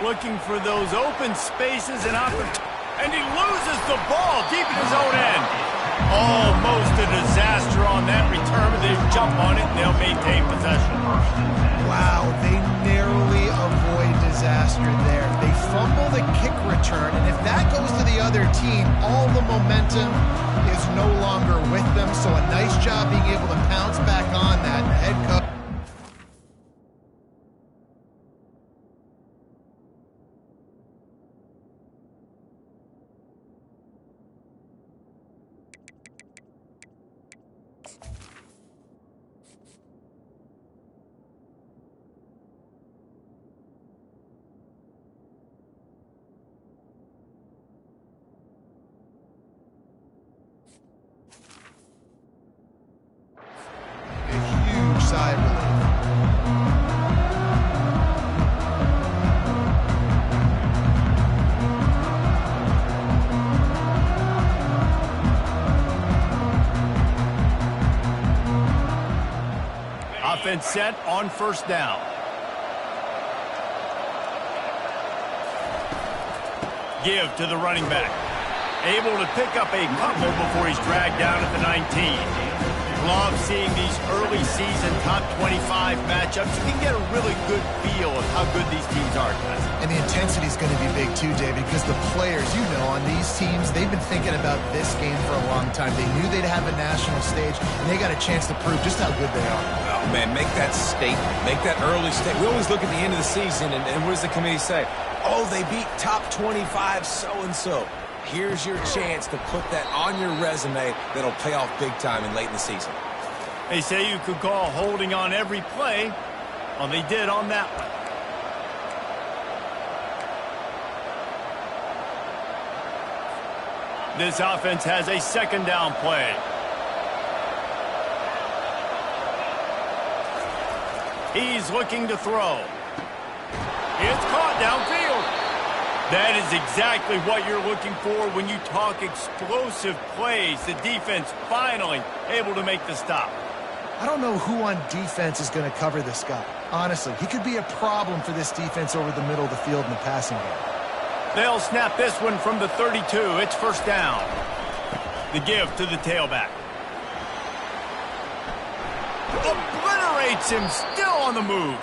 Looking for those open spaces and opportunities. And he loses the ball deep in his own end. Almost a disaster on that return, but they jump on it and they'll maintain possession. Wow, they narrowly avoid disaster there. They fumble the kick return, and if that goes to the other team, all the momentum is no longer with them. So a nice job being able to pounce back on that. Head coach. Sigh of relief. Offense set on first down. Give to the running back. Able to pick up a couple before he's dragged down at the 19. Love seeing these early season top 25 matchups. You can get a really good feel of how good these teams are, guys. And the intensity is going to be big too, David, because the players, you know, on these teams, they've been thinking about this game for a long time. They knew they'd have a national stage, and they got a chance to prove just how good they are. Oh, man, make that statement. Make that early statement. We always look at the end of the season, and what does the committee say? Oh, they beat top 25 so-and-so. Here's your chance to put that on your resume that'll pay off big time and late in the season. They say you could call holding on every play. Well, they did on that one. This offense has a second down play. He's looking to throw. It's caught downfield. That is exactly what you're looking for when you talk explosive plays. The defense finally able to make the stop. I don't know who on defense is going to cover this guy. Honestly, he could be a problem for this defense over the middle of the field in the passing game. They'll snap this one from the 32. It's first down. The give to the tailback. Obliterates him, still on the move.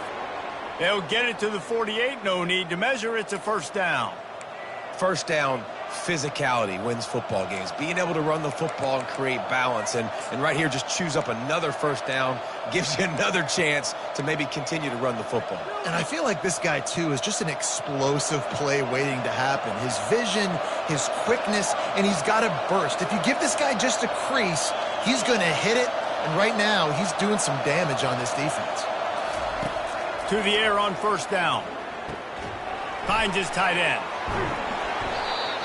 They'll get it to the 48. No need to measure. It's a first down. First down, physicality wins football games. Being able to run the football and create balance. And right here, just choose up another first down. Gives you another chance to maybe continue to run the football. And I feel like this guy, too, is just an explosive play waiting to happen. His vision, his quickness, and he's got to burst. If you give this guy just a crease, he's going to hit it. And right now, he's doing some damage on this defense. To the air on first down. Finds his tight end.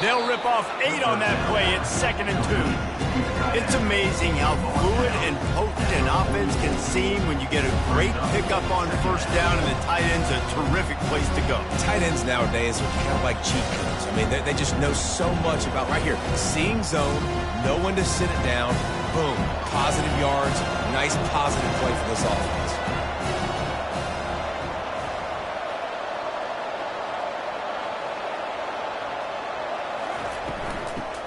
They'll rip off 8 on that play. It's 2nd and 2. It's amazing how fluid and potent an offense can seem when you get a great pickup on first down, and the tight end's a terrific place to go. Tight ends nowadays are kind of like cheat codes. I mean, they just know so much about right here. Seeing zone, know when to sit it down, boom, positive yards, nice positive play for this offense.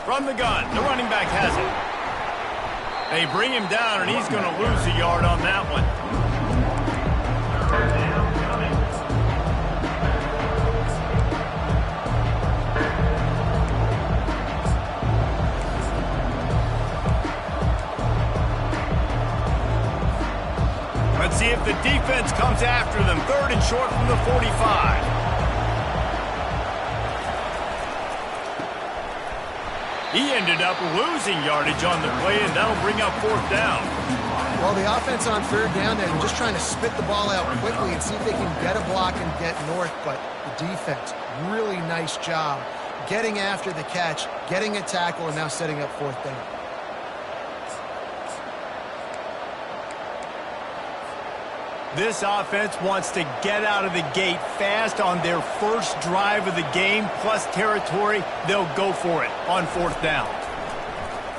From the gun, the running back has it. They bring him down, and he's going to lose a yard on that one. Let's see if the defense comes after them. 3rd and short from the 45. He ended up losing yardage on the play, and that'll bring up 4th down. Well, the offense on 3rd down, they're just trying to spit the ball out quickly and see if they can get a block and get north. But the defense, really nice job getting after the catch, getting a tackle, and now setting up 4th down. This offense wants to get out of the gate fast on their first drive of the game, plus territory. They'll go for it on 4th down.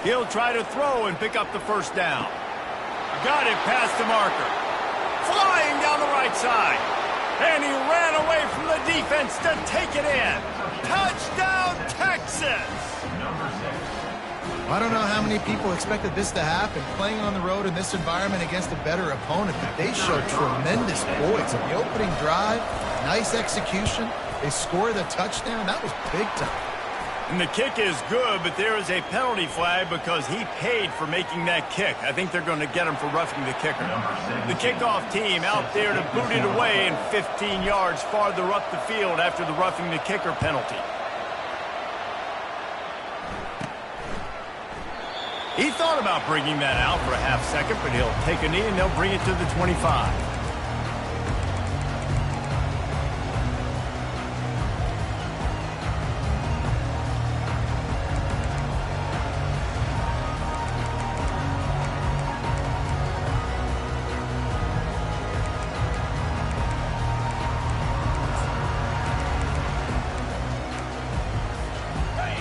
He'll try to throw and pick up the first down. Got it past the marker. Flying down the right side. And he ran away from the defense. chance to take it in. Touchdown, Texas! I don't know how many people expected this to happen. Playing on the road in this environment against a better opponent, but they showed tremendous poise. In the opening drive, nice execution. They scored a touchdown. That was big time. And the kick is good, but there is a penalty flag because he paid for making that kick. I think they're going to get him for roughing the kicker. The kickoff team out there to boot it away and 15 yards farther up the field after the roughing the kicker penalty. He thought about bringing that out for a half second, but he'll take a knee and they'll bring it to the 25.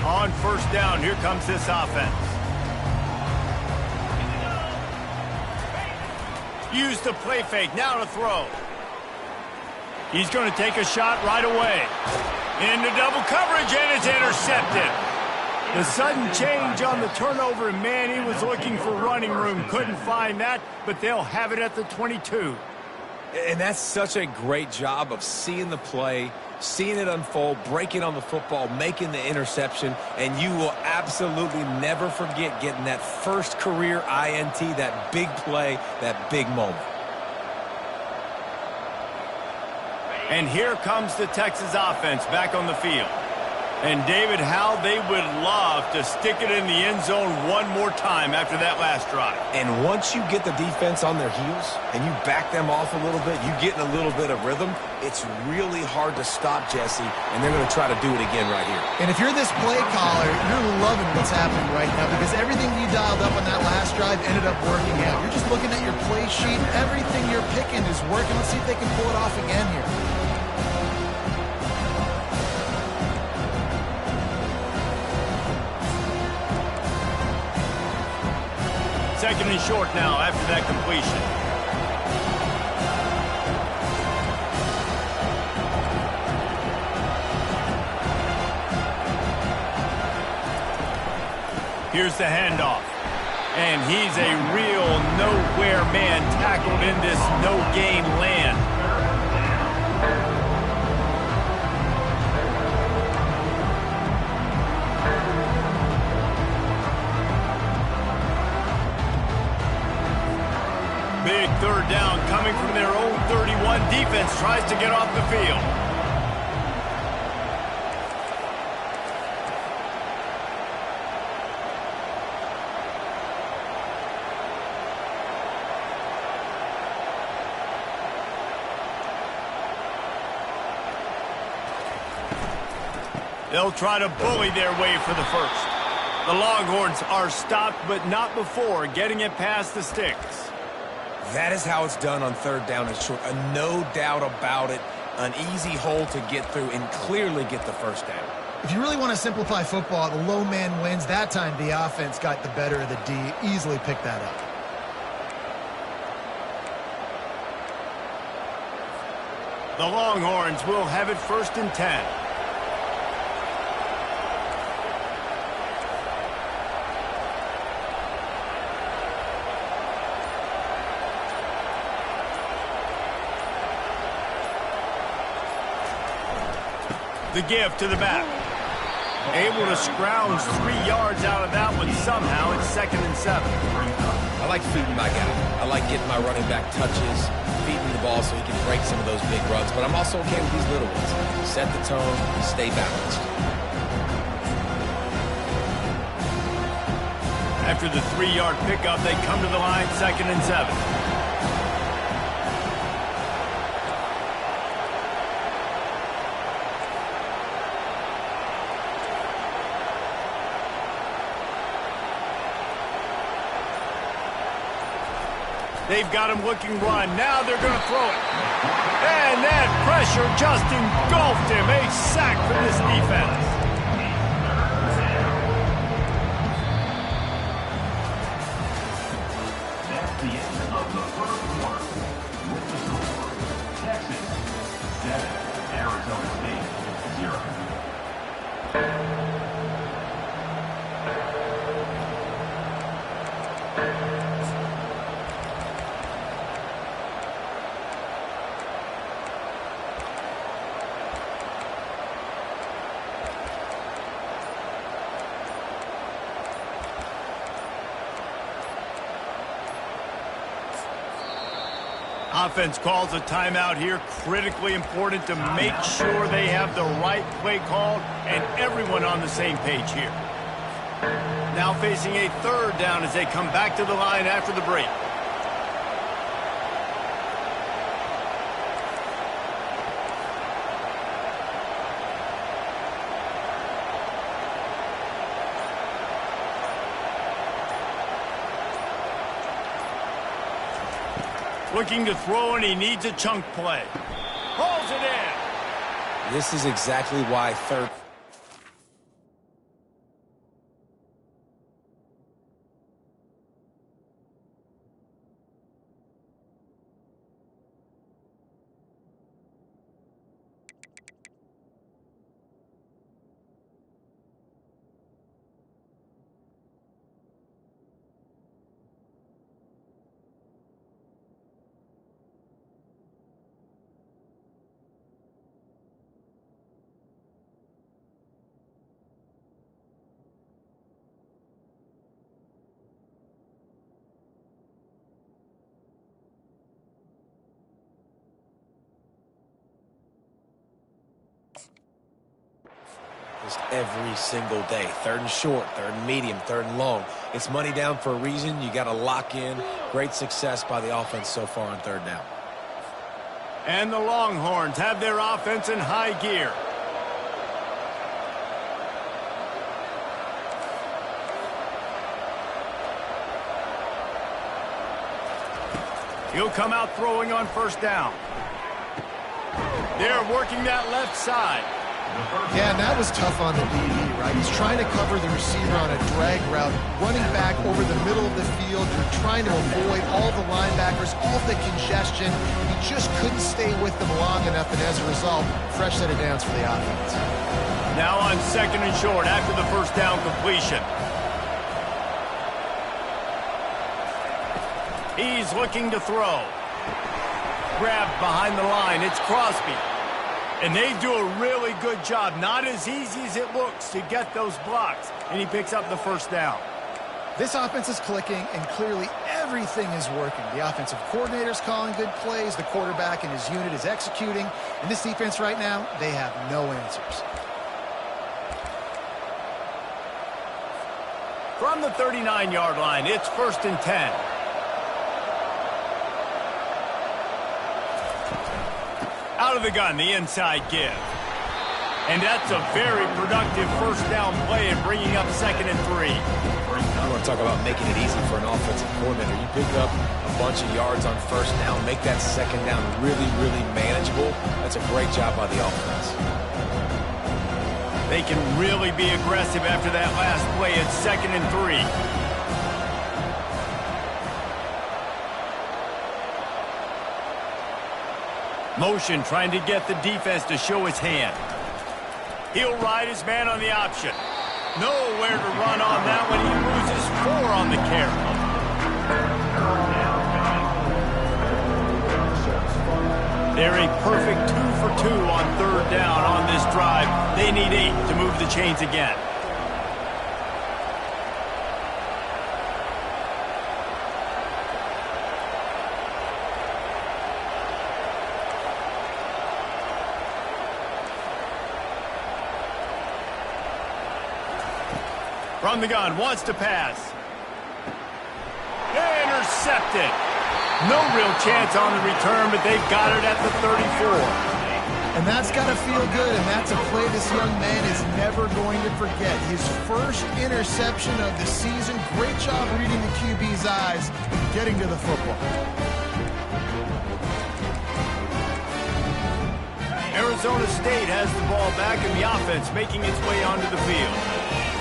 On first down, here comes this offense. Use the play fake, now to throw. He's going to take a shot right away. Into double coverage, and it's intercepted. The sudden change on the turnover, and man, he was looking for running room. Couldn't find that, but they'll have it at the 22. And that's such a great job of seeing the play, seeing it unfold, breaking on the football, making the interception, and you will absolutely never forget getting that first career INT, that big play, that big moment. And here comes the Texas offense back on the field. And David, how they would love to stick it in the end zone one more time after that last drive. And once you get the defense on their heels and you back them off a little bit, you get in a little bit of rhythm, it's really hard to stop, Jesse, and they're going to try to do it again right here. And if you're this play caller, you're loving what's happening right now because everything you dialed up on that last drive ended up working out. You're just looking at your play sheet. Everything you're picking is working. Let's see if they can pull it off again here. Second and short now after that completion. Here's the handoff. And he's a real nowhere man tackled in this no-gain land. Big third down coming from their own 31. Defense tries to get off the field. They'll try to bully their way for the first. The Longhorns are stopped, but not before getting it past the sticks. That is how it's done on third down and short. No doubt about it. An easy hole to get through and clearly get the first down. If you really want to simplify football, the low man wins. That time the offense got the better of the D. Easily picked that up. The Longhorns will have it first and 10. The give to the back. Able to scrounge 3 yards out of that one somehow. It's second and 7. I like feeding my guy. I like getting my running back touches, feeding the ball so he can break some of those big runs. But I'm also okay with these little ones. Set the tone, stay balanced. After the 3-yard pickup, they come to the line, second and 7. They've got him looking run. Now they're going to throw it. And that pressure just engulfed him. A sack for this defense. That's the end of the first quarter. With the score, Texas 7, Arizona State Offense calls a timeout here. Critically important to make sure they have the right play called and everyone on the same page here. Now facing a third down as they come back to the line after the break. Looking to throw, and he needs a chunk play. Pulls it in. This is exactly why third. Just every single day. Third and short, third and medium, third and long. It's money down for a reason. You got to lock in. Great success by the offense so far on third down. And the Longhorns have their offense in high gear. He'll come out throwing on first down. They're working that left side. Yeah, and that was tough on the DB, right? He's trying to cover the receiver on a drag route, running back over the middle of the field. You're trying to avoid all the linebackers, all the congestion. He just couldn't stay with them long enough, and as a result, fresh set of downs for the offense. Now on second and short after the first down completion. He's looking to throw. Grabbed behind the line. It's Crosby. And they do a really good job. Not as easy as it looks to get those blocks. And he picks up the first down. This offense is clicking, and clearly everything is working. The offensive coordinator's calling good plays. The quarterback and his unit is executing. And this defense right now, they have no answers. From the 39-yard line, it's 1st and 10. Out of the gun, the inside give. And that's a very productive first down play and bringing up 2nd and 3. You want to talk about making it easy for an offensive coordinator. You pick up a bunch of yards on first down, make that second down really, really manageable. That's a great job by the offense. They can really be aggressive after that last play at 2nd and 3. Motion trying to get the defense to show his hand. He'll ride his man on the option. Nowhere to run on that one. He loses 4 on the carry. They're a perfect 2 for 2 on third down on this drive. They need 8 to move the chains again. From the gun, wants to pass. Intercepted. No real chance on the return, but they've got it at the 34. And that's got to feel good, and that's a play this young man is never going to forget. His first interception of the season. Great job reading the QB's eyes, getting to the football. Arizona State has the ball back, and the offense making its way onto the field.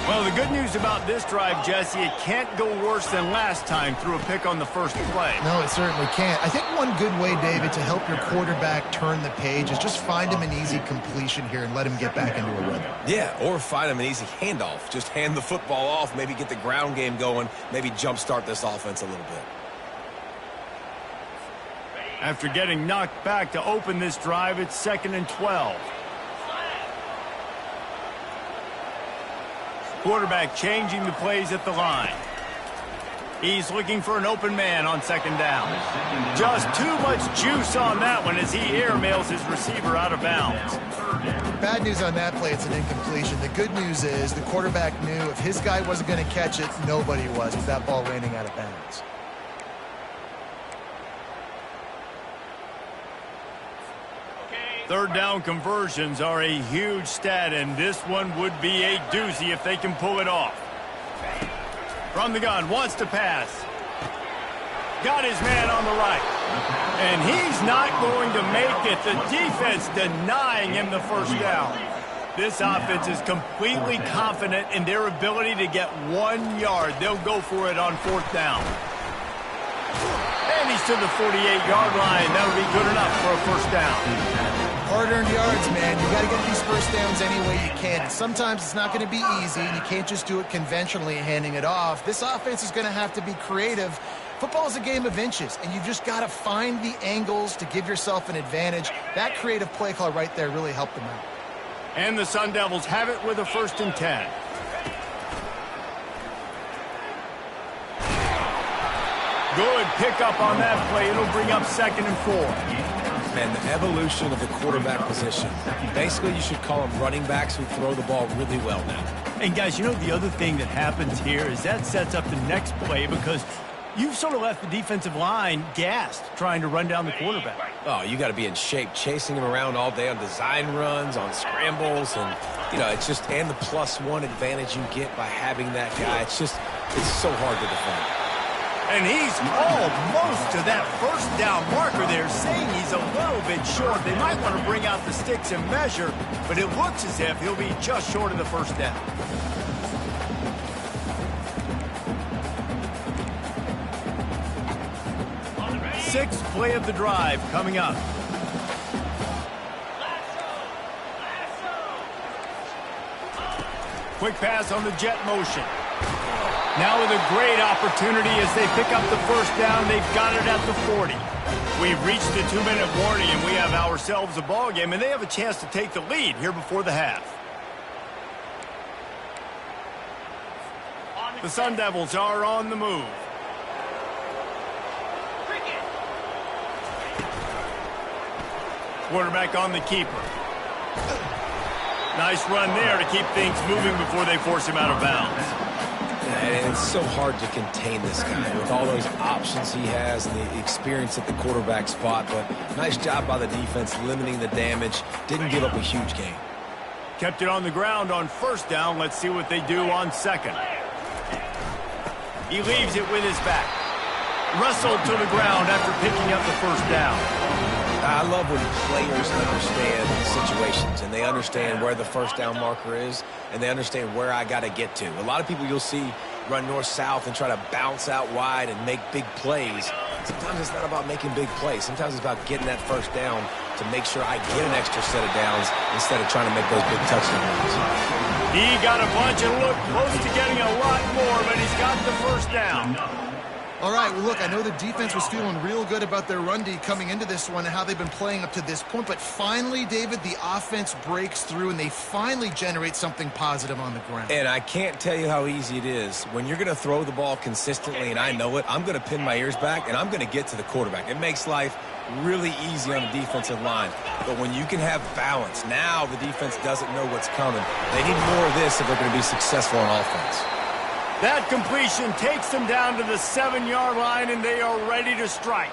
Well, the good news about this drive, Jesse, it can't go worse than last time through a pick on the first play. No, it certainly can't. I think one good way, David, to help your quarterback turn the page is just find him an easy completion here and let him get back into a rhythm. Yeah, or find him an easy handoff. Just hand the football off, maybe get the ground game going, maybe jumpstart this offense a little bit. After getting knocked back to open this drive, it's 2nd and 12. Quarterback changing the plays at the line. He's looking for an open man on second down. Just too much juice on that one as he airmails his receiver out of bounds. Bad news on that play, it's an incompletion. The good news is the quarterback knew if his guy wasn't going to catch it, nobody was with that ball landing out of bounds. Third down conversions are a huge stat, and this one would be a doozy if they can pull it off. From the gun, wants to pass. Got his man on the right. And he's not going to make it. The defense denying him the first down. This offense is completely confident in their ability to get 1 yard. They'll go for it on fourth down. And he's to the 48-yard line. That'll be good enough for a first down. Hard-earned yards, man. You got to get these first downs any way you can. Sometimes it's not going to be easy, and you can't just do it conventionally handing it off. This offense is going to have to be creative. Football is a game of inches, and you've just got to find the angles to give yourself an advantage. That creative play call right there really helped them out. And the Sun Devils have it with a 1st and 10. Good pickup on that play. It'll bring up 2nd and 4. Man, the evolution of the quarterback position. Basically, you should call them running backs who throw the ball really well now. And guys, you know the other thing that happens here is that sets up the next play because you've sort of left the defensive line gassed trying to run down the quarterback. Oh, you got to be in shape, chasing him around all day on design runs, on scrambles, and, you know, it's just, and the +1 advantage you get by having that guy. It's so hard to defend. And he's almost to that first down marker there, saying he's a little bit short. They might want to bring out the sticks and measure, but it looks as if he'll be just short of the first down. Sixth play of the drive coming up. Quick pass on the jet motion. Now with a great opportunity as they pick up the first down. They've got it at the 40. We've reached the 2-minute warning, and we have ourselves a ball game, and they have a chance to take the lead here before the half. The Sun Devils are on the move. Quarterback on the keeper. Nice run there to keep things moving before they force him out of bounds. And it's so hard to contain this guy with all those options he has and the experience at the quarterback spot. But nice job by the defense limiting the damage. Didn't give up a huge gain. Kept it on the ground on first down. Let's see what they do on second. He leaves it with his back. Wrestled to the ground after picking up the first down. I love when players understand situations and they understand where the first down marker is and they understand where I got to get to. A lot of people you'll see run north-south and try to bounce out wide and make big plays. Sometimes it's not about making big plays. Sometimes it's about getting that first down to make sure I get an extra set of downs instead of trying to make those big touchdown runs. He got a bunch and looked close to getting a lot more, but he's got the first down. All right, well, look, I know the defense was feeling real good about their run D coming into this one and how they've been playing up to this point, but finally, David, the offense breaks through and they finally generate something positive on the ground. And I can't tell you how easy it is. When you're going to throw the ball consistently, and I know it, I'm going to pin my ears back, and I'm going to get to the quarterback. It makes life really easy on the defensive line. But when you can have balance, now the defense doesn't know what's coming. They need more of this if they're going to be successful on offense. That completion takes them down to the 7-yard line, and they are ready to strike.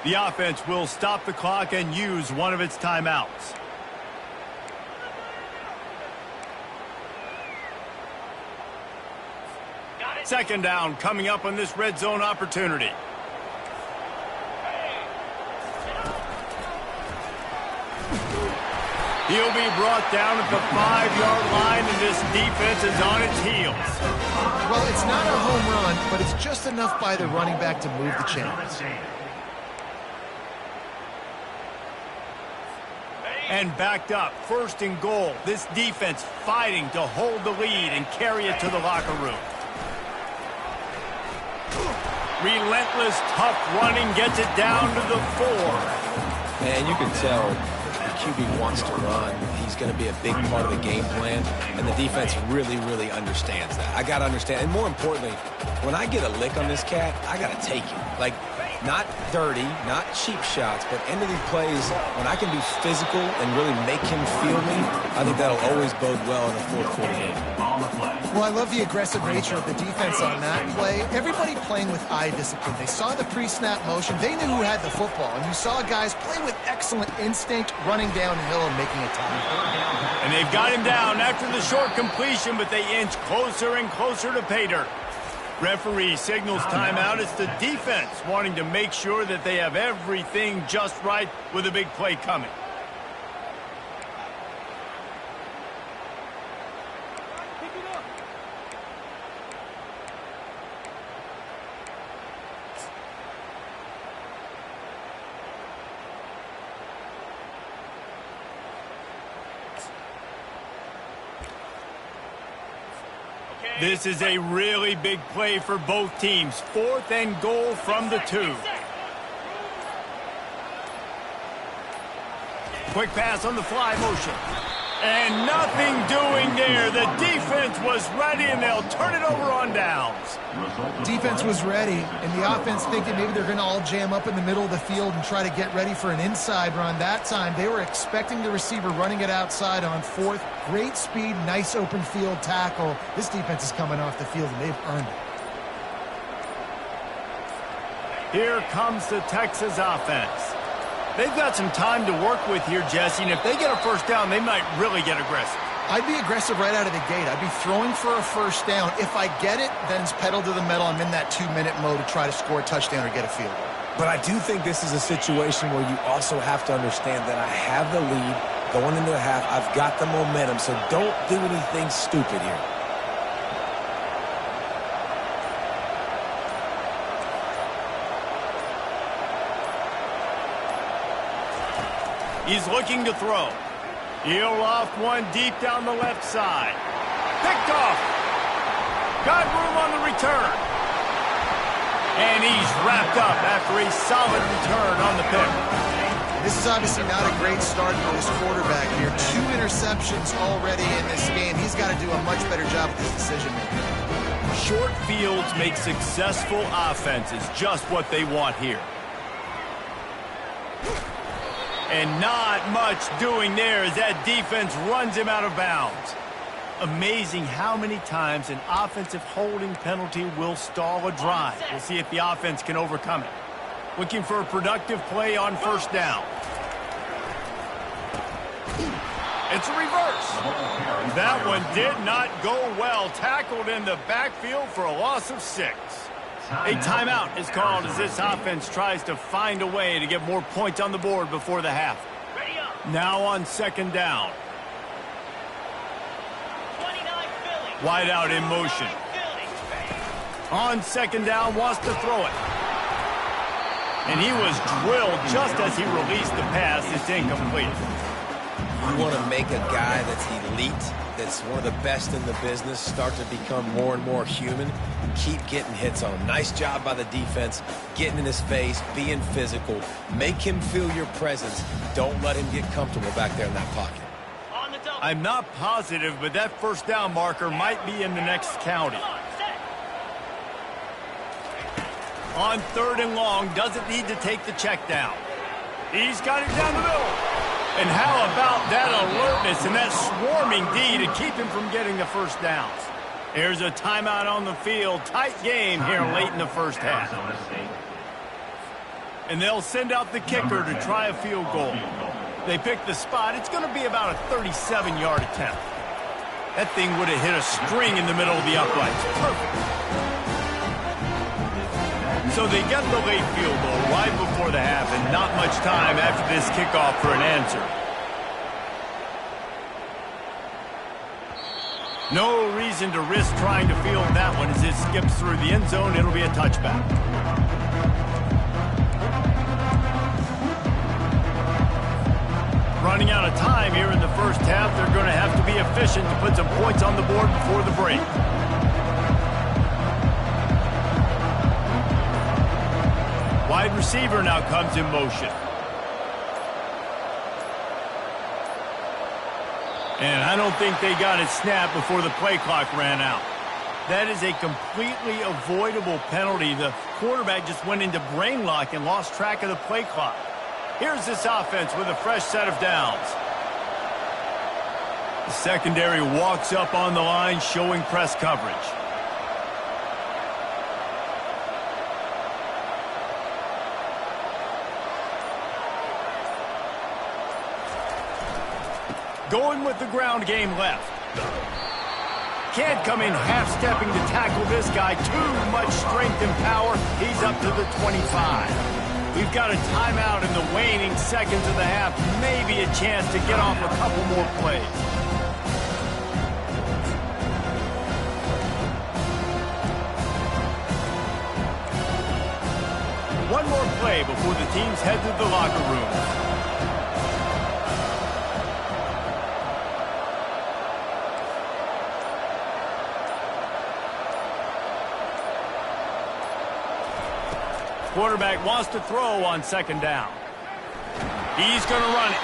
The offense will stop the clock and use one of its timeouts. Second down coming up on this red zone opportunity. He'll be brought down at the 5-yard line, and this defense is on its heels. Well, it's not a home run, but it's just enough by the running back to move the chains. And backed up, 1st and goal. This defense fighting to hold the lead and carry it to the locker room. Relentless, tough running gets it down to the 4. Man, you can tell QB wants to run, he's going to be a big part of the game plan, and the defense really, really understands that. I got to understand, and more importantly, when I get a lick on this cat, I got to take it. Like, not dirty, not cheap shots, but end of the plays, when I can be physical and really make him feel me, I think that'll always bode well in a fourth quarter game. Well, I love the aggressive nature of the defense on that play. Everybody playing with eye discipline. They saw the pre-snap motion. They knew who had the football. And you saw guys play with excellent instinct, running downhill and making a tackle. And they've got him down after the short completion, but they inch closer and closer to pay dirt. Referee signals timeout. It's the defense wanting to make sure that they have everything just right with a big play coming. This is a really big play for both teams. 4th and goal from the 2. Quick pass on the fly motion. And nothing doing there. The defense was ready, and they'll turn it over on downs. Defense was ready, and the offense thinking maybe they're going to all jam up in the middle of the field and try to get ready for an inside run. That time, they were expecting the receiver running it outside on 4th. Great speed, nice open field tackle. This defense is coming off the field, and they've earned it. Here comes the Texas offense. They've got some time to work with here, Jesse, and if they get a first down, they might really get aggressive. I'd be aggressive right out of the gate. I'd be throwing for a first down. If I get it, then it's pedal to the metal. I'm in that 2-minute mode to try to score a touchdown or get a field goal. But I do think this is a situation where you also have to understand that I have the lead going into the half. I've got the momentum, so don't do anything stupid here. He's looking to throw. He'll loft one deep down the left side. Picked off. Got room on the return. And he's wrapped up after a solid return on the pick. This is obviously not a great start for this quarterback here. 2 interceptions already in this game. He's got to do a much better job with his decision-making. Short fields make successful offenses just what they want here. And not much doing there as that defense runs him out of bounds. Amazing how many times an offensive holding penalty will stall a drive. We'll see if the offense can overcome it. Looking for a productive play on first down. It's a reverse. That one did not go well. Tackled in the backfield for a loss of 6. A timeout is called as this offense tries to find a way to get more points on the board before the half. Now on second down. Wide out in motion. On second down, wants to throw it. And he was drilled just as he released the pass. It's incomplete. You want to make a guy that's elite, that's one of the best in the business, start to become more and more human. Keep getting hits on him. Nice job by the defense, getting in his face, being physical. Make him feel your presence. Don't let him get comfortable back there in that pocket. I'm not positive, but that first down marker might be in the next county. On third and long, doesn't need to take the check down. He's got it down the middle. And how about that alertness and that swarming D to keep him from getting the first downs? There's a timeout on the field. Tight game here late in the first half. And they'll send out the kicker to try a field goal. They pick the spot. It's going to be about a 37-yard attempt. That thing would have hit a string in the middle of the uprights. Perfect. So they get the late field goal right before the half, and not much time after this kickoff for an answer. No reason to risk trying to field that one as it skips through the end zone. It'll be a touchback. Running out of time here in the first half. They're going to have to be efficient to put some points on the board before the break. Wide receiver now comes in motion. And I don't think they got it snapped before the play clock ran out. That is a completely avoidable penalty. The quarterback just went into brain lock and lost track of the play clock. Here's this offense with a fresh set of downs. The secondary walks up on the line, showing press coverage. Going with the ground game left. Can't come in half-stepping to tackle this guy. Too much strength and power. He's up to the 25. We've got a timeout in the waning seconds of the half. Maybe a chance to get off a couple more plays. One more play before the teams head to the locker room. Quarterback wants to throw on second down. He's going to run it.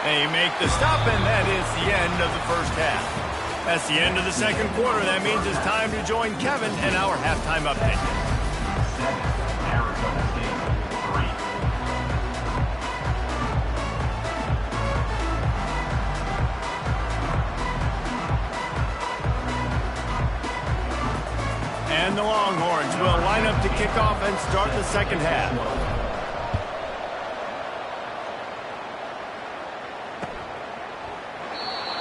They make the stop, and that is the end of the first half. That's the end of the second quarter. That means it's time to join Kevin and our halftime update. Arizona State 3. And the Longhorns will line up to kick off and start the second half.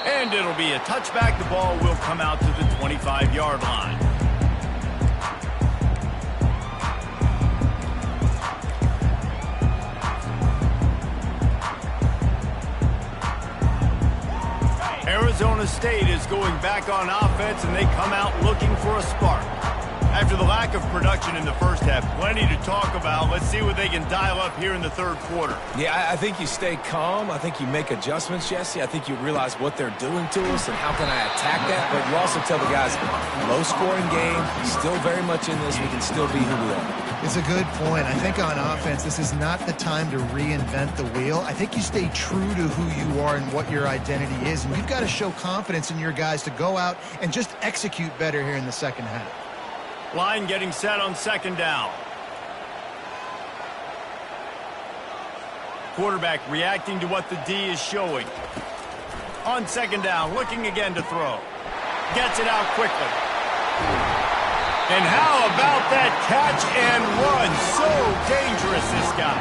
And it'll be a touchback. The ball will come out to the 25-yard line. Arizona State is going back on offense, and they come out looking for a spark. After the lack of production in the first half, plenty to talk about. Let's see what they can dial up here in the third quarter. Yeah, I think you stay calm. I think you make adjustments, Jesse. I think you realize what they're doing to us and how can I attack that. But you also tell the guys, low-scoring game, still very much in this. We can still be who we are. It's a good point. I think on offense, this is not the time to reinvent the wheel. I think you stay true to who you are and what your identity is. And you've got to show confidence in your guys to go out and just execute better here in the second half. Line getting set on second down. Quarterback reacting to what the D is showing. On second down, looking again to throw. Gets it out quickly. And how about that catch and run? So dangerous, this guy.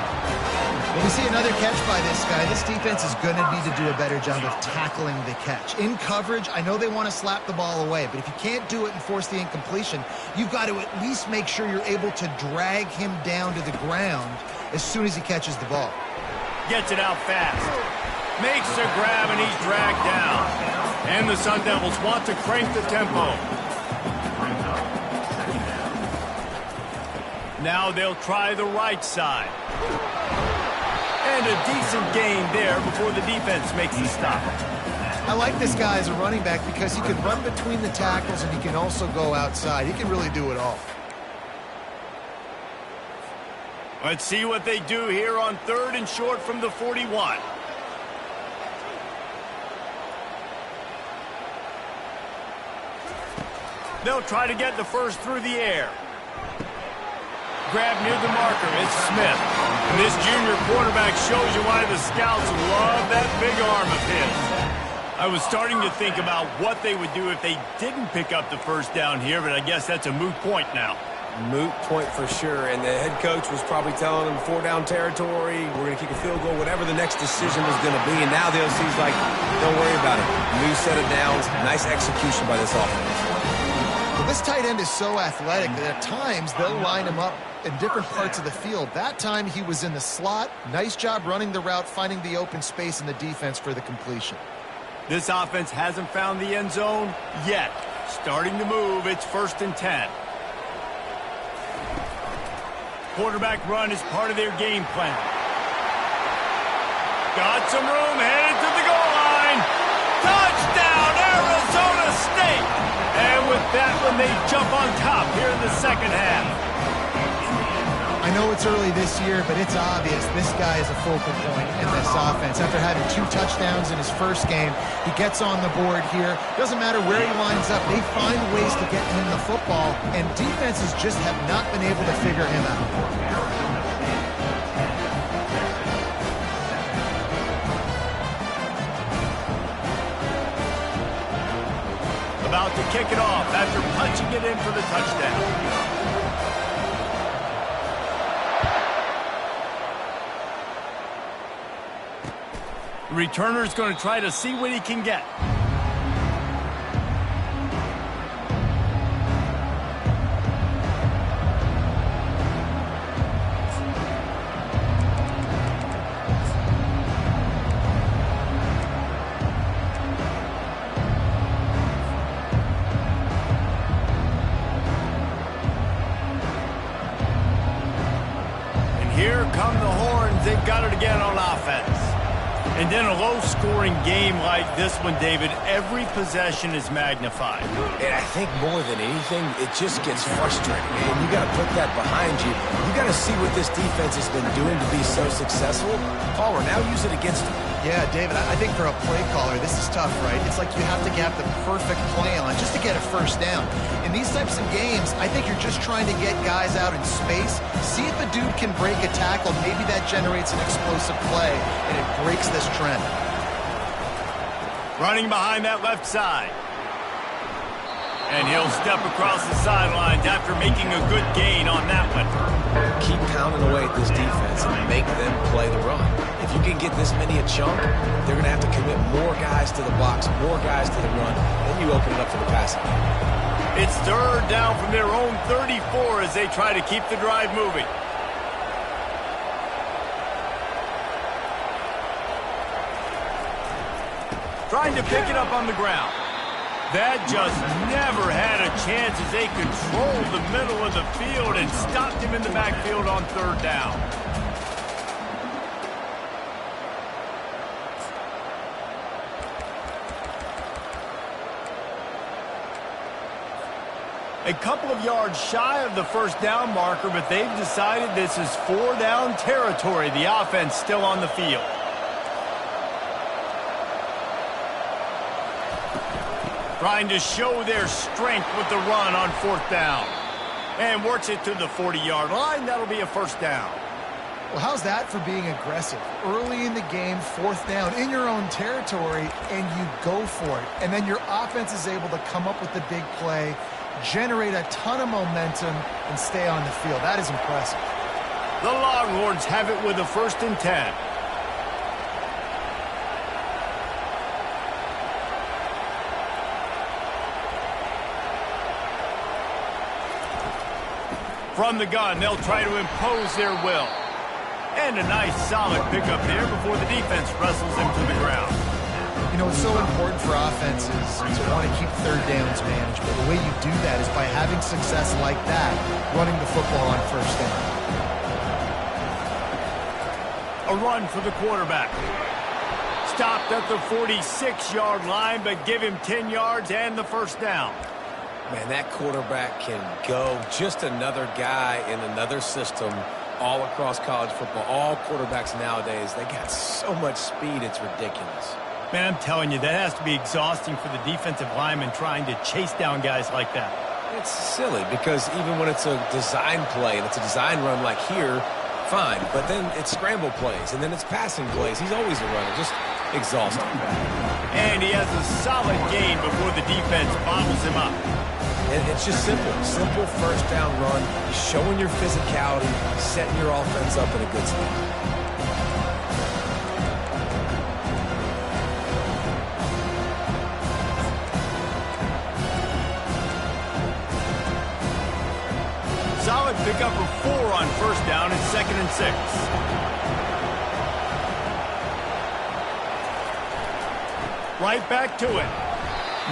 When we see another catch by this guy, this defense is going to need to do a better job of tackling the catch. In coverage, I know they want to slap the ball away, but if you can't do it and force the incompletion, you've got to at least make sure you're able to drag him down to the ground as soon as he catches the ball. Gets it out fast. Makes the grab, and he's dragged down. And the Sun Devils want to crank the tempo. Now they'll try the right side. And a decent gain there before the defense makes the stop. I like this guy as a running back because he can run between the tackles and he can also go outside. He can really do it all. Let's see what they do here on third and short from the 41. They'll try to get the first through the air. Grab near the marker. It's Smith. And this junior quarterback shows you why the scouts love that big arm of his. I was starting to think about what they would do if they didn't pick up the first down here, but I guess that's a moot point now. Moot point for sure, and the head coach was probably telling them 4-down territory, we're going to kick a field goal, whatever the next decision was going to be, and now the OC's like, don't worry about it. New set of downs, nice execution by this offense. Well, this tight end is so athletic that at times they'll line him up in different parts of the field. That time he was in the slot. Nice job running the route, finding the open space in the defense for the completion. This offense hasn't found the end zone yet. Starting to move, it's 1st and 10. Quarterback run is part of their game plan. Got some room, headed to the goal line. Touchdown, Arizona State! And with that one, they jump on top here in the second half. I I know it's early this year, but it's obvious this guy is a focal point in this offense. After having 2 touchdowns in his first game, he gets on the board here. Doesn't matter where he lines up. They find ways to get him the football, and defenses just have not been able to figure him out. About to kick it off after punching it in for the touchdown. The returner's going to try to see what he can get. Here come the horns. They've got it again on offense. And then a low-scoring game like this one, David, every possession is magnified. And I think more than anything, it just gets frustrating. And you got to put that behind you. You got to see what this defense has been doing to be so successful. Palmer, now use it against them. Yeah, David, I think for a play caller, this is tough, right? It's like you have to have the perfect play on just to get a first down. In these types of games, I think you're just trying to get guys out in space, see if a dude can break a tackle. Maybe that generates an explosive play, and it breaks this trend. Running behind that left side. And he'll step across the sidelines after making a good gain on that one. Keep pounding away at this defense and make them play the run. If you can get this many a chunk, they're going to have to commit more guys to the box, more guys to the run, then you open it up for the passing. It's third down from their own 34 as they try to keep the drive moving. Trying to pick it up on the ground. That just never had a chance as they controlled the middle of the field and stopped him in the backfield on third down. A couple of yards shy of the first down marker, but they've decided this is 4-down territory. The offense still on the field. Trying to show their strength with the run on fourth down. And works it to the 40-yard line. That'll be a first down. Well, how's that for being aggressive? Early in the game, fourth down, in your own territory, and you go for it. And then your offense is able to come up with the big play, generate a ton of momentum, and stay on the field. That is impressive. The Longhorns have it with a 1st and 10. From the gun, they'll try to impose their will. And a nice solid pickup there before the defense wrestles him to the ground. You know, it's so important for offenses to want to keep third downs manageable. The way you do that is by having success like that, running the football on first down. A run for the quarterback. Stopped at the 46-yard line, but give him 10 yards and the first down. Man, that quarterback can go. Just another guy in another system all across college football. All quarterbacks nowadays, they got so much speed, it's ridiculous. Man, I'm telling you, that has to be exhausting for the defensive lineman trying to chase down guys like that. It's silly because even when it's a design play and it's a design run like here, fine. But then it's scramble plays and then it's passing plays. He's always a runner. Just exhausting. And he has a solid gain before the defense bottles him up. And it's just simple. Simple first down run. Showing your physicality, setting your offense up in a good spot. Solid pickup of 4 on first down and 2nd and 6. Right back to it.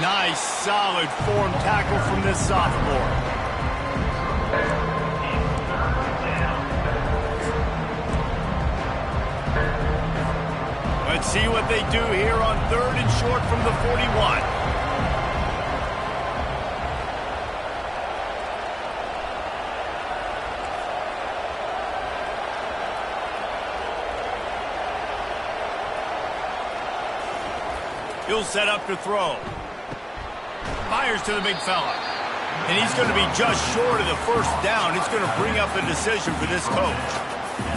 Nice, solid form tackle from this sophomore. Let's see what they do here on 3rd and short from the 41. He'll set up to throw. Fires to the big fella. And he's going to be just short of the first down. It's going to bring up a decision for this coach.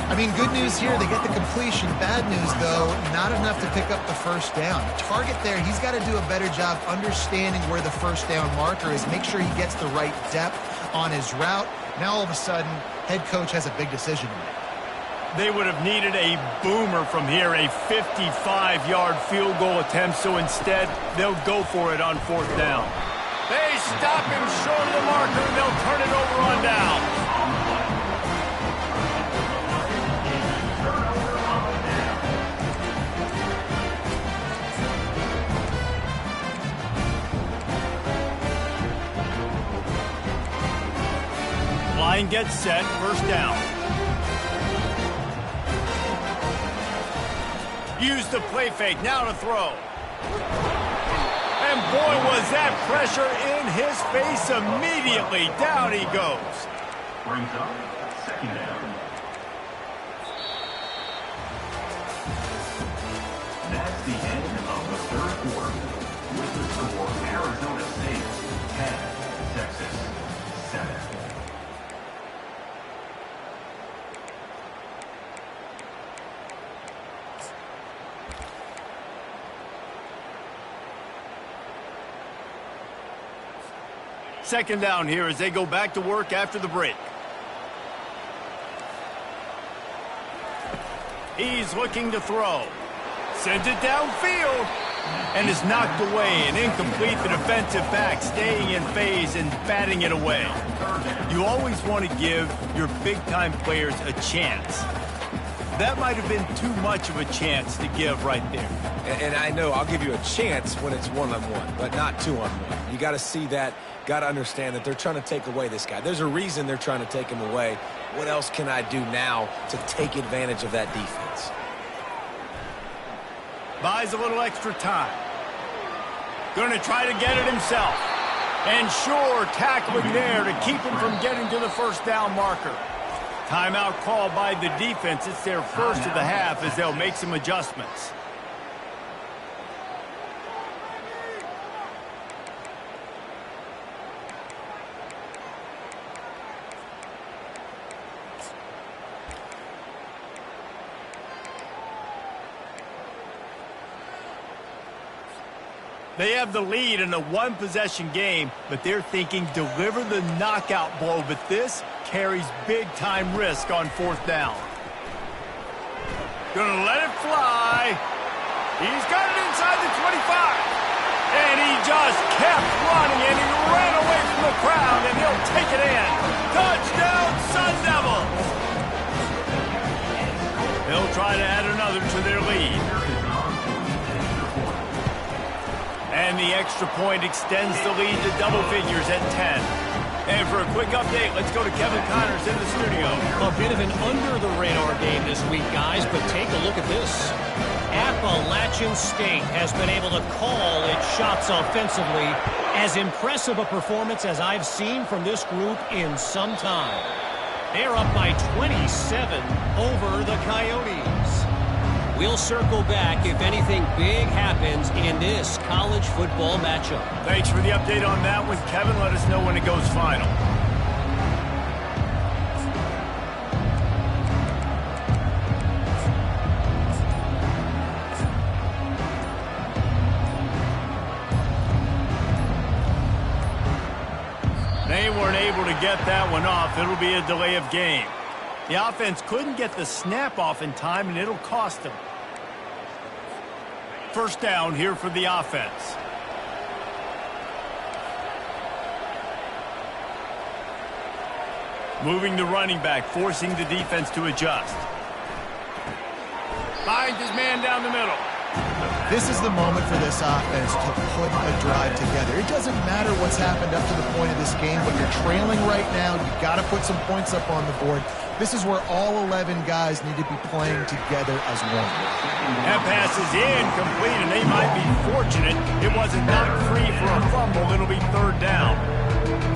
I mean, good news here, they get the completion. Bad news, though, not enough to pick up the first down. Target there, he's got to do a better job understanding where the first down marker is, make sure he gets the right depth on his route. Now, all of a sudden, head coach has a big decision to make. They would have needed a boomer from here, a 55-yard field goal attempt, so instead, they'll go for it on fourth down. They stop him short of the marker, and they'll turn it over on down. Line gets set, first down. Use the play fake, now to throw. And boy, was that pressure in his face immediately. Down he goes. Brings up second down. That's the end of the third quarter. With the score, Arizona State 10, Texas 7. Second down here as they go back to work after the break. He's looking to throw. Sends it downfield. And is knocked away and incomplete. The defensive back staying in phase and batting it away. You always want to give your big-time players a chance. That might have been too much of a chance to give right there. And I know I'll give you a chance when it's one-on-one, but not two-on-one. You got to see that, got to understand that they're trying to take away this guy. There's a reason they're trying to take him away. What else can I do now to take advantage of that defense? Buys a little extra time. Going to try to get it himself. And sure, tackling there to keep him from getting to the first down marker. Timeout called by the defense. It's their first of the half as they'll make some adjustments. They have the lead in a one-possession game, but they're thinking deliver the knockout blow, but this carries big-time risk on fourth down. Gonna let it fly. He's got it inside the 25. And he just kept running, and he ran away from the crowd, and he'll take it in. Touchdown, Sun Devils! They'll try to add another to their lead. And the extra point extends the lead to double figures at 10. And for a quick update, let's go to Kevin Connors in the studio. A bit of an under-the-radar game this week, guys, but take a look at this. Appalachian State has been able to call its shots offensively. As impressive a performance as I've seen from this group in some time. They're up by 27 over the Coyotes. We'll circle back if anything big happens in this college football matchup. Thanks for the update on that one, Kevin. Let us know when it goes final. They weren't able to get that one off. It'll be a delay of game. The offense couldn't get the snap off in time, and it'll cost them. First down here for the offense. Moving the running back, forcing the defense to adjust. Finds his man down the middle. This is the moment for this offense to put a drive together. It doesn't matter what's happened up to the point of this game, but you're trailing right now. You've got to put some points up on the board. This is where all 11 guys need to be playing together as one. That pass is incomplete, and they might be fortunate it wasn't knocked free for a fumble. It'll be third down.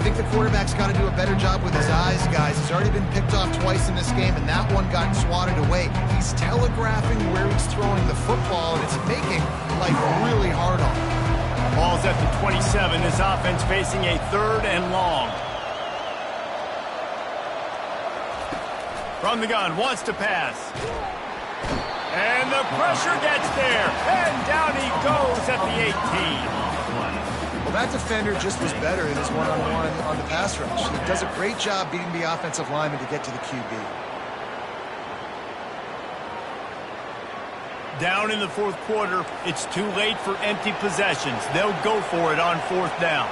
think the quarterback's got to do a better job with his eyes, guys. He's already been picked off twice in this game, and that one got swatted away. He's telegraphing where he's throwing the football, and it's making life really hard on him. Ball's at the 27. This offense facing a 3rd and long. From the gun, wants to pass. And the pressure gets there. And down he goes at the 18. Well, that defender just was better in his one-on-one on the pass rush. He does a great job beating the offensive lineman to get to the QB. Down in the 4th quarter, it's too late for empty possessions. They'll go for it on 4th down.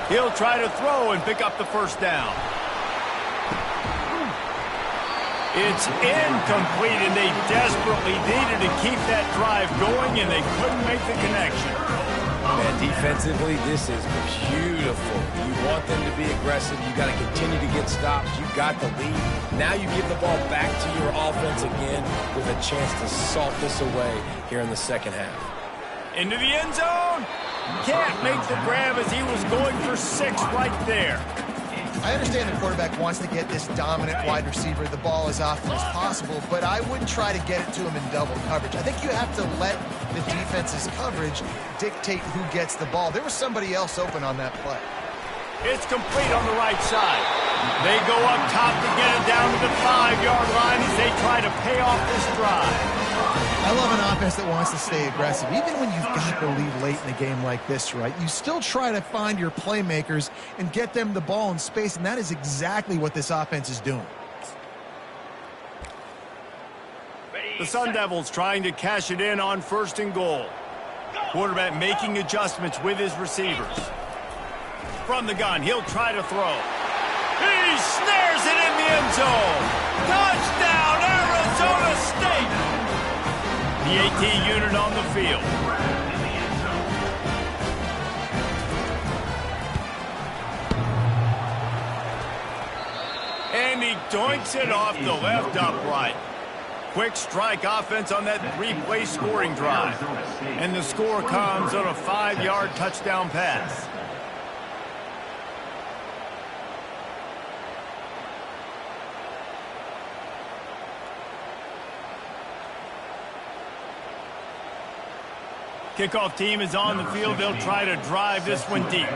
He'll try to throw and pick up the 1st down. It's incomplete, and they desperately needed to keep that drive going, and they couldn't make the connection. Man, defensively, this is beautiful. You want them to be aggressive. You got to continue to get stops. You got the lead. Now you give the ball back to your offense again with a chance to salt this away here in the 2nd half. Into the end zone. Can't make the grab as he was going for 6 right there. I understand the quarterback wants to get this dominant wide receiver the ball as often as possible, but I wouldn't try to get it to him in double coverage. I think you have to let the defense's coverage dictate who gets the ball. There was somebody else open on that play. It's complete on the right side. They go up top to get it down to the 5-yard line as they try to pay off this drive. I love an offense that wants to stay aggressive. Even when you've got the lead late in a game like this, right, you still try to find your playmakers and get them the ball in space, and that is exactly what this offense is doing. The Sun Devils trying to cash it in on 1st and goal. Quarterback making adjustments with his receivers. From the gun, he'll try to throw. He snares it in the end zone. Touchdown, Arizona State! The AT unit on the field. And he doinks it off the left upright. Quick strike offense on that 3-play scoring drive. And the score comes on a 5-yard touchdown pass. Kickoff team is on the field. They'll try to drive this one deep.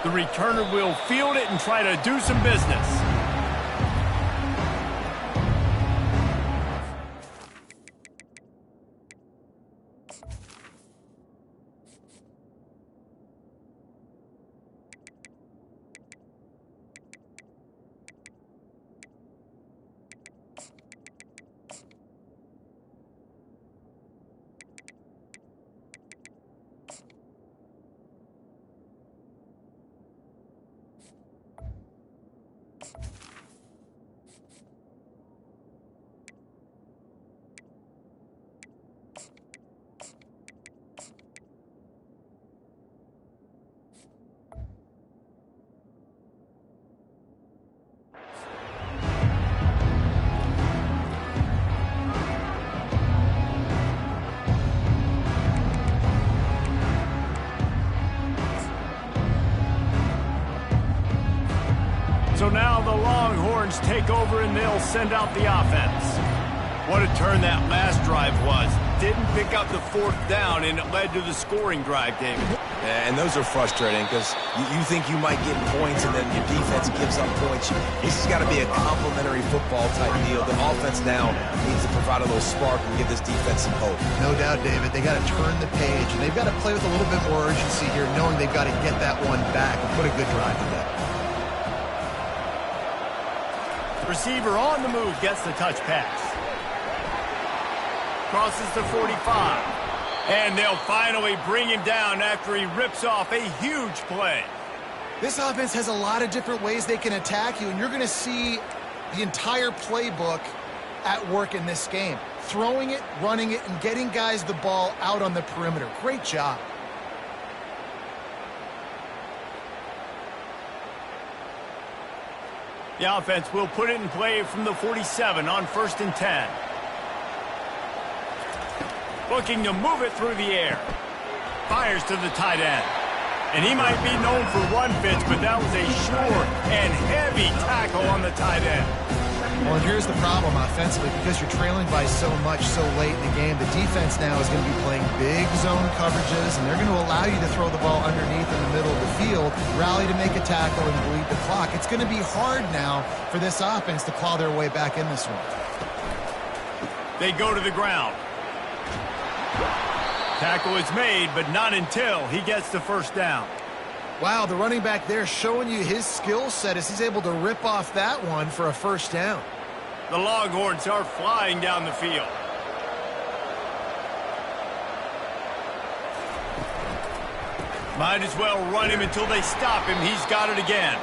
The returner will field it and try to do some business. So now the Longhorns take over and they'll send out the offense. What a turn that last drive was. Didn't pick up the 4th down, and it led to the scoring drive, David. Yeah, and those are frustrating because you think you might get points and then your defense gives up points. This has got to be a complementary football type deal. The offense now needs to provide a little spark and give this defense some hope. No doubt, David. They got to turn the page, and they've got to play with a little bit more urgency here, knowing they've got to get that one back and put a good drive together. Receiver on the move gets the touch pass. crosses the 45. And they'll finally bring him down after he rips off a huge play. This offense has a lot of different ways they can attack you, and you're going to see the entire playbook at work in this game. Throwing it, running it, and getting guys the ball out on the perimeter. Great job. The offense will put it in play from the 47 on 1st and 10. Looking to move it through the air. Fires to the tight end. And he might be known for run fits, but that was a sure and heavy tackle on the tight end. Well, and here's the problem offensively. Because you're trailing by so much so late in the game, the defense now is going to be playing big zone coverages, and they're going to allow you to throw the ball underneath in the middle of the field, rally to make a tackle, and bleed the clock. It's going to be hard now for this offense to claw their way back in this one. They go to the ground. Tackle is made, but not until he gets the first down. Wow, the running back there showing you his skill set as he's able to rip off that one for a first down. The Longhorns are flying down the field. Might as well run him until they stop him. He's got it again.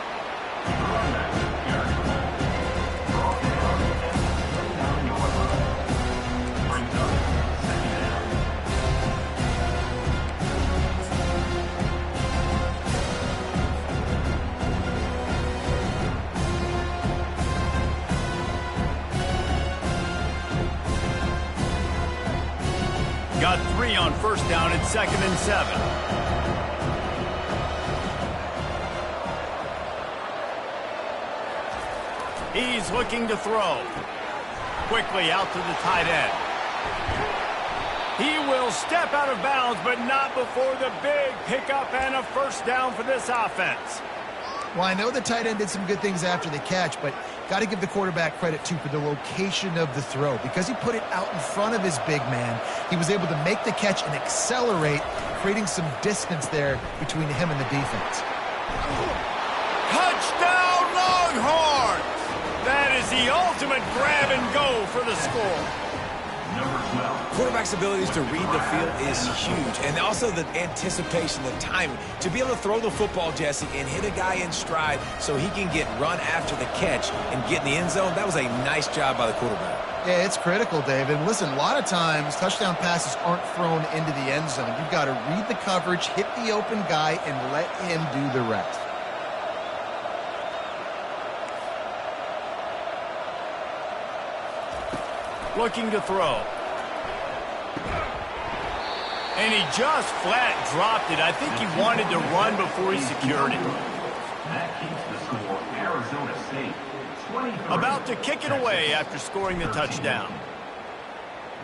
Got 3 on 1st down at 2nd and 7. He's looking to throw. Quickly out to the tight end. He will step out of bounds, but not before the big pickup and a first down for this offense. Well, I know the tight end did some good things after the catch, but got to give the quarterback credit, too, for the location of the throw. Because he put it out in front of his big man, he was able to make the catch and accelerate, creating some distance there between him and the defense. Touchdown, Longhorns! That is the ultimate grab and go for the score. Quarterback's abilities to read the field is huge, and also the anticipation, the timing. To be able to throw the football, Jesse, and hit a guy in stride so he can get run after the catch and get in the end zone, that was a nice job by the quarterback. Yeah, it's critical, David. Listen, a lot of times touchdown passes aren't thrown into the end zone. You've got to read the coverage, hit the open guy, and let him do the rest. Looking to throw. And he just flat dropped it. I think he wanted to run before he secured it. That keeps the score Arizona State 23. About to kick it away after scoring the touchdown.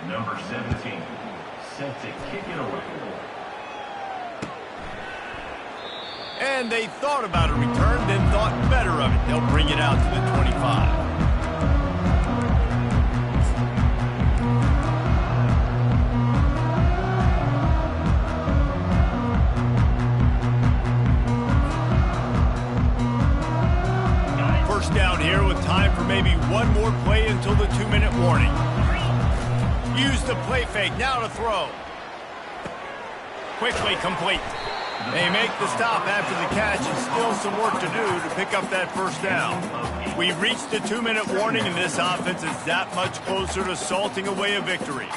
Number 17, set to kick it away. And they thought about a return, then thought better of it. They'll bring it out to the 25. Down here with time for maybe one more play until the 2-minute warning. Use the play fake, now to throw. Quickly complete. They make the stop after the catch, and still some work to do to pick up that first down. We've reached the 2-minute warning, and this offense is that much closer to salting away a victory.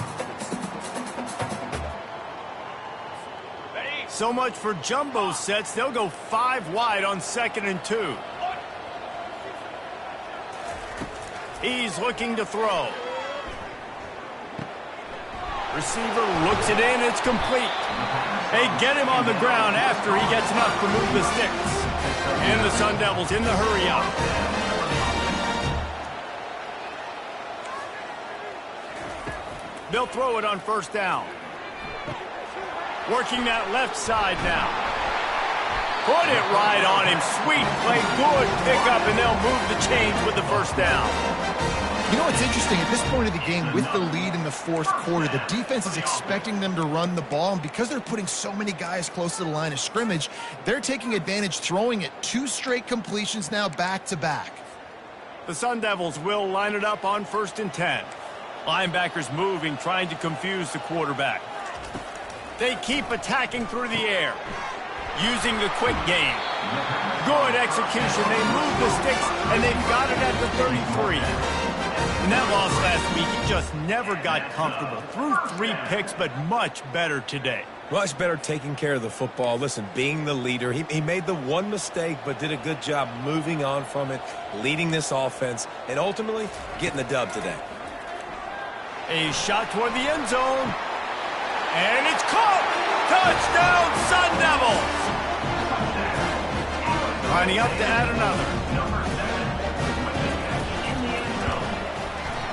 So much for jumbo sets. They'll go 5 wide on 2nd and 2. He's looking to throw. Receiver looks it in. It's complete. They get him on the ground after he gets enough to move the sticks. And the Sun Devils in the hurry-up. They'll throw it on 1st down. Working that left side now. Put it right on him. Sweet play. Good pickup, and they'll move the chains with the first down. You know what's interesting? At this point of the game, with the lead in the 4th quarter, the defense is expecting them to run the ball, and because they're putting so many guys close to the line of scrimmage, they're taking advantage, throwing it 2 straight completions now back-to-back. The Sun Devils will line it up on 1st and 10. Linebackers moving, trying to confuse the quarterback. They keep attacking through the air, using the quick game. Good execution. They move the sticks, and they've got it at the 33. In that loss last week, he just never got comfortable. Threw 3 picks, but much better today. Much better taking care of the football. Listen, being the leader, he made the one mistake, but did a good job moving on from it, leading this offense, and ultimately getting the dub today. A shot toward the end zone. And it's caught! Touchdown, Sun Devils! Lining up to add another.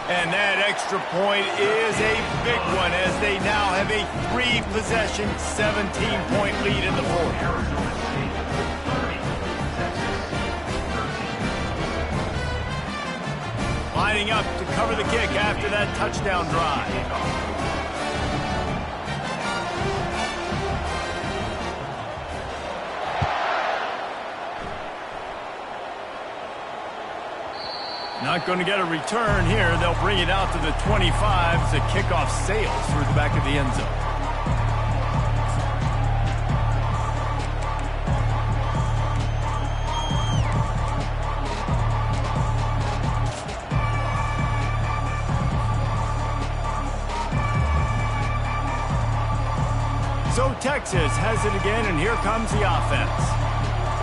And that extra point is a big one as they now have a 3-possession, 17-point lead in the fourth. Lining up to cover the kick after that touchdown drive. Not going to get a return here. They'll bring it out to the 25 as the kickoff sails through the back of the end zone. So Texas has it again, and here comes the offense.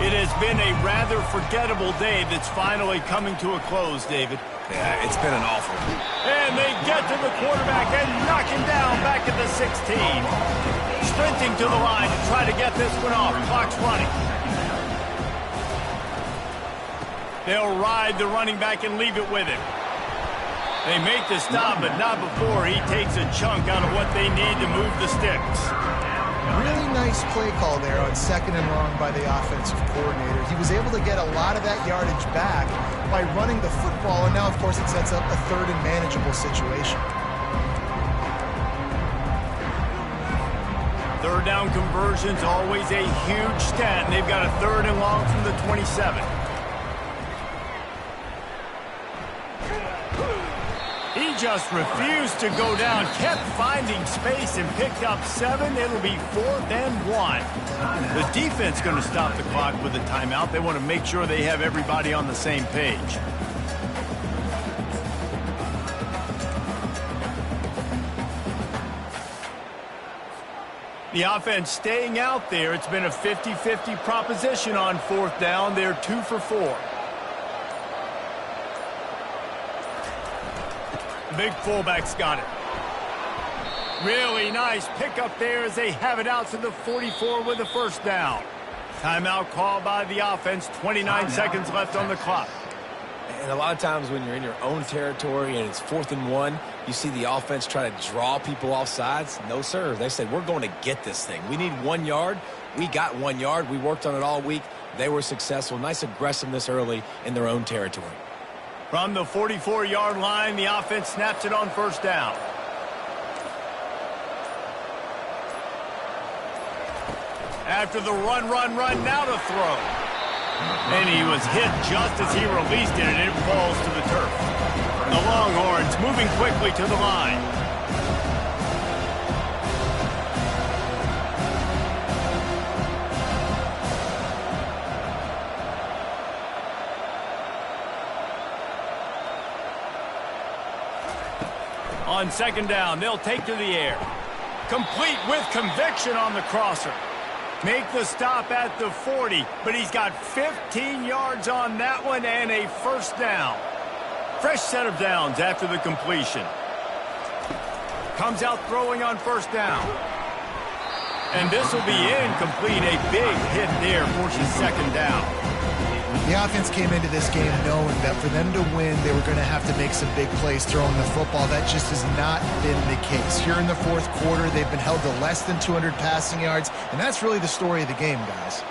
It has been a rather forgettable day that's finally coming to a close, David. Yeah, it's been an awful one. And they get to the quarterback and knock him down back at the 16. Sprinting to the line to try to get this one off. Clock's running. They'll ride the running back and leave it with him. They make the stop, but not before he takes a chunk out of what they need to move the sticks. Really nice play call there on 2nd and long by the offensive coordinator. He was able to get a lot of that yardage back by running the football, and now, of course, it sets up a 3rd and manageable situation. 3rd down conversion's always a huge stat, and they've got a 3rd and long from the 27. He just refused to go down, kept finding space and picked up 7. It'll be 4th and 1. The defense going to stop the clock with a timeout. They want to make sure they have everybody on the same page. The offense staying out there. It's been a 50-50 proposition on 4th down. They're 2 for 4. Big fullback's got it. Really nice pickup there as they have it out to the 44 with the 1st down. Timeout called by the offense. 29 seconds left on the clock. And a lot of times when you're in your own territory and it's 4th and 1, you see the offense try to draw people off sides. No, sir. They said, we're going to get this thing. We need 1 yard. We got 1 yard. We worked on it all week. They were successful. Nice aggressiveness early in their own territory. From the 44-yard line, the offense snaps it on 1st down. After the run, now to throw. And he was hit just as he released it, and it falls to the turf. The Longhorns moving quickly to the line. On 2nd down, they'll take to the air. Complete with conviction on the crosser. Make the stop at the 40, but he's got 15 yards on that one and a 1st down. Fresh set of downs after the completion. Comes out throwing on 1st down. And this will be incomplete. A big hit there forces 2nd down. The offense came into this game knowing that for them to win, they were going to have to make some big plays throwing the football. That just has not been the case. Here in the 4th quarter, they've been held to less than 200 passing yards, and that's really the story of the game, guys.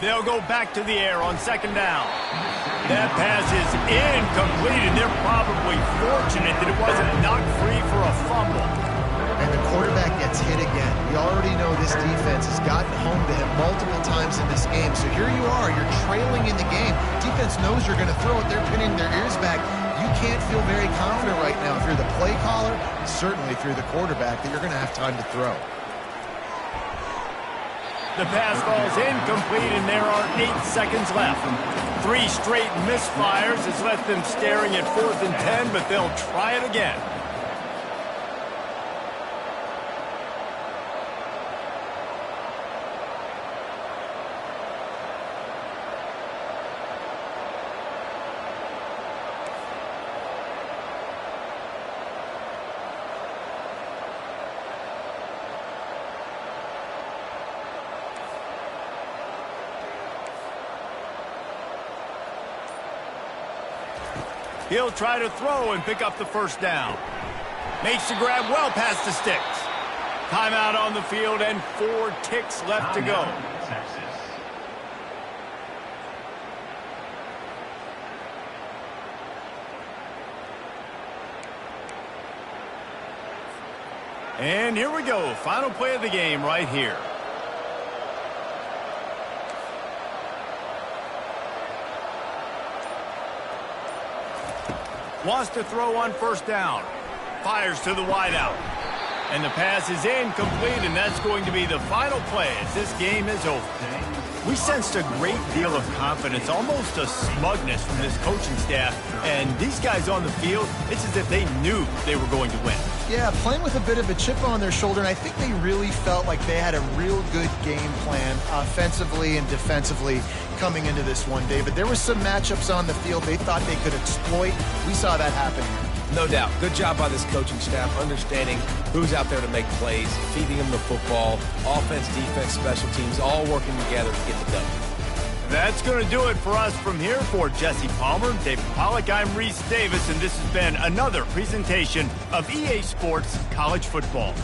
They'll go back to the air on 2nd down. That pass is incomplete, and they're probably fortunate that it wasn't knocked free for a fumble. And the quarterback gets hit again. We already know this defense has gotten home to him multiple times in this game. So here you are, you're trailing in the game. Defense knows you're going to throw it. They're pinning their ears back. You can't feel very confident right now if you're the play caller, certainly if you're the quarterback, that you're going to have time to throw. The pass falls incomplete, and there are 8 seconds left. 3 straight misfires has left them staring at 4th and 10, but they'll try it again. He'll try to throw and pick up the first down. Makes the grab well past the sticks. Timeout on the field and 4 ticks left to go. Texas. And here we go. Final play of the game right here. Wants to throw on first down. Fires to the wideout. And the pass is incomplete, and that's going to be the final play as this game is over. We sensed a great deal of confidence, almost a smugness from this coaching staff. And these guys on the field, it's as if they knew they were going to win. Yeah, playing with a bit of a chip on their shoulder, and I think they really felt like they had a real good game plan offensively and defensively coming into this one, David. There were some matchups on the field they thought they could exploit. We saw that happen here. No doubt. Good job by this coaching staff, understanding who's out there to make plays, feeding them the football, offense, defense, special teams, all working together to get the W. That's going to do it for us from here. For Jesse Palmer, David Pollack, I'm Reese Davis, and this has been another presentation of EA Sports College Football.